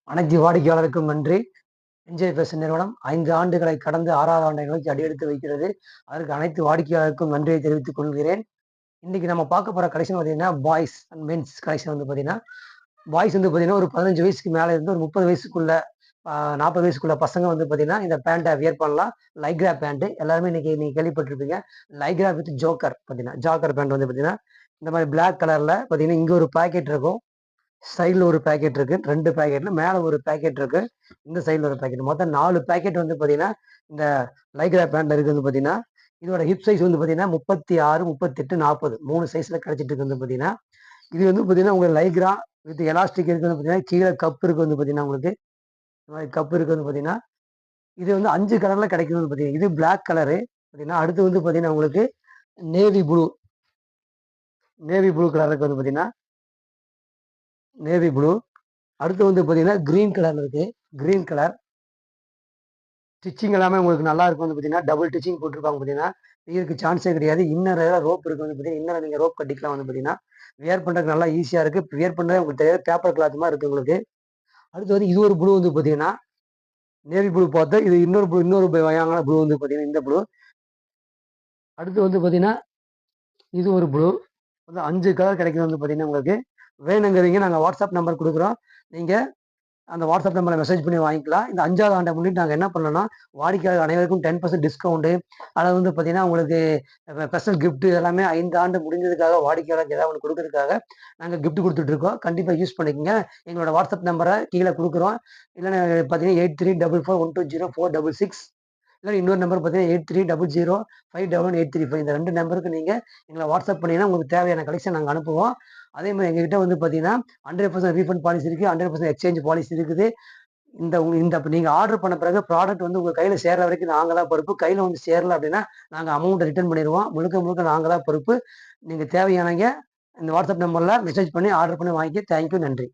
அனைத்து வாடிக்கையாளருக்கும் நன்றி. Enjoy fashion நிறுவனம் 5 ஆண்டுகளை கடந்து 6வது ஆண்டை நோக்கி அடியெடுத்து வைக்கிறது. அதற்கு அனைத்து வாடிக்கையாளருக்கும் நன்றியை தெரிவித்துக் கொள்கிறேன். இன்னைக்கு நம்ம பார்க்க போற கலெக்ஷன் பார்த்தீங்கன்னா, பாய்ஸ் அண்ட் மென்ஸ் கலெக்ஷன் வந்து பார்த்தீங்கன்னா, பாய்ஸ் வந்து பார்த்தீங்கன்னா, ஒரு 15 வயசுக்கு மேல இருந்து ஒரு 30 வயசுக்குள்ள 40 வயசுக்குள்ள பசங்க வந்து பார்த்தீங்கன்னா, இந்த பேண்ட்ட வியர் பண்ணலாம். லைக்ரா பேண்ட் எல்லாருமே இன்னைக்கு நீங்க கேள்விப்பட்டிருப்பீங்க. லைக்ரா வித் ஜோக்கர் பார்த்தீங்கன்னா, ஜாக்கர் பேண்ட் வந்து பார்த்தீங்கன்னா, இந்த மாரி பிளாக் கலர்ல பார்த்தீங்கன்னா, இங்க ஒரு பாக்கெட் இருக்கும். சைடுல ஒரு பாக்கெட் இருக்கு. 2 பாக்கெட்ல மேல ஒரு பாக்கெட் இருக்கு. இந்த சைடுல ஒரு பாக்கெட். மொத்தம் 4 பாக்கெட் வந்து பார்த்தீங்கன்னா, இந்த லைக்ரா பேண்ட்ல இருக்கு வந்து பார்த்தீங்கன்னா, இதோட ஹிப் சைஸ் வந்து பார்த்தீங்கன்னா, 36, 38, 40 3 சைஸ்ல கிடைச்சிட்டு இருக்கு வந்து பார்த்தீங்கன்னா, இது வந்து பார்த்தீங்கன்னா, உங்களுக்கு லைக்ரா வித் எலாஸ்டிக் இருக்கு வந்து பார்த்தீங்கன்னா, கீழ கப் இருக்கு வந்து பார்த்தீங்கன்னா உங்களுக்கு. இந்த மாரி கப் இருக்கு வந்து பார்த்தீங்கன்னா, இது வந்து 5 கலர்ல கிடைக்குது வந்து பார்த்தீங்கன்னா, இது பிளாக் கலரு பார்த்தீங்கன்னா, அடுத்து வந்து பார்த்தீங்கன்னா, உங்களுக்கு navy blue navy blue colour இருக்கு வந்து பார்த்தீங்கன்னா, நேவி ப்ளூ. அடுத்து வந்து பார்த்தீங்கன்னா, கிரீன் கலர்ல இருக்கு. Green colour. ஸ்டிச்சிங் எல்லாமே உங்களுக்கு நல்லா இருக்கும் வந்து பார்த்தீங்கன்னா, டபுள் ஸ்டிச்சிங் போட்டிருப்பாங்க பார்த்தீங்கன்னா, பிய்யறக்கு சான்ஸே கிடையாது. இன்னர்ல ரோப் இருக்கு வந்து பார்த்தீங்கன்னா, இன்னர்ல நீங்க ரோப் கட்டிக்கலாம் வந்து பார்த்தீங்கன்னா, வியர் பண்றதுக்கு நல்லா ஈஸியா இருக்கு. வியர் பண்றது உங்களுக்கு தெரியாது பேப்பர் கிளாத் மாரி இருக்கு உங்களுக்கு. அடுத்து வந்து இது ஒரு ப்ளூ வந்து பார்த்தீங்கன்னா, நேவி ப்ளூ பார்த்தேன். இது இன்னொரு வகையான ப்ளூ வந்து பார்த்தீங்கன்னா, இந்த ப்ளூ. அடுத்து வந்து பார்த்தீங்கன்னா, இது ஒரு ப்ளூ. மொத்தம் 5 கலர் கிடைக்குது வந்து பார்த்தீங்கன்னா உங்களுக்கு. வேணுங்கிறவங்க நாங்க வாட்ஸ்அப் நம்பர் குடுக்குறோம். நீங்க அந்த வாட்ஸ்அப் நம்பர்ல மெசேஜ் பண்ணி வாங்கிக்கலாம். இந்த 5வது ஆண்ட முன்னிட்டு நாங்க என்ன பண்ணோம்னா, வாடிக்கையாளர் அனைவருக்கும் 10% டிஸ்கவுண்ட். அதாவது வந்து பார்த்தீங்கன்னா, உங்களுக்கு ஸ்பெஷல் கிஃப்ட் எல்லாமே 5 ஆண்டு முடிஞ்சதுக்காக வாடிக்கையாளருக்கு ஏதாவது ஒண்ணு குடுக்கறதுக்காக நாங்க கிஃப்ட் குடுத்துட்டு இருக்கோம். கண்டிப்பா யூஸ் பண்ணிக்கங்க. எங்களோட வாட்ஸ்அப் நம்பர கீழ குடுக்குறோம். இல்லன்னா பார்த்தீங்கன்னா 8344120466 இல்ல இன்னொரு நம்பர் பார்த்தீங்கன்னா 83005185 இந்த 2 நம்பருக்கு நீங்க எங்கள வாட்ஸ்அப் பண்ணீங்கன்னா, உங்களுக்கு தேவையான கலெக்ஷன் நாங்க அனுப்புவோம். அதே மாரி எங்ககிட்ட வந்து பார்த்தீங்கன்னா, 100% ரீஃபண்ட் பாலிசி இருக்கு. 100% எக்ஸ்சேஞ்ச் பாலிசி இருக்குது. இந்த இப்ப நீங்க ஆர்டர் பண்ண பிறகு ப்ராடக்ட் வந்து உங்க கையில சேர்ற வரைக்கும் நாங்க தான் பொறுப்பு. கையில வந்து சேரல அப்படின்னா, நாங்க அமௌண்ட்ட ரிட்டர்ன் பண்ணிருவோம். முழுக்க முழுக்க நாங்க தான் பொறுப்பு. நீங்க தேவையானவங்க இந்த வாட்ஸ்அப் நம்பர்ல மெசேஜ் பண்ணி ஆர்டர் பண்ணி வாங்கிக்க. Thank you. நன்றி.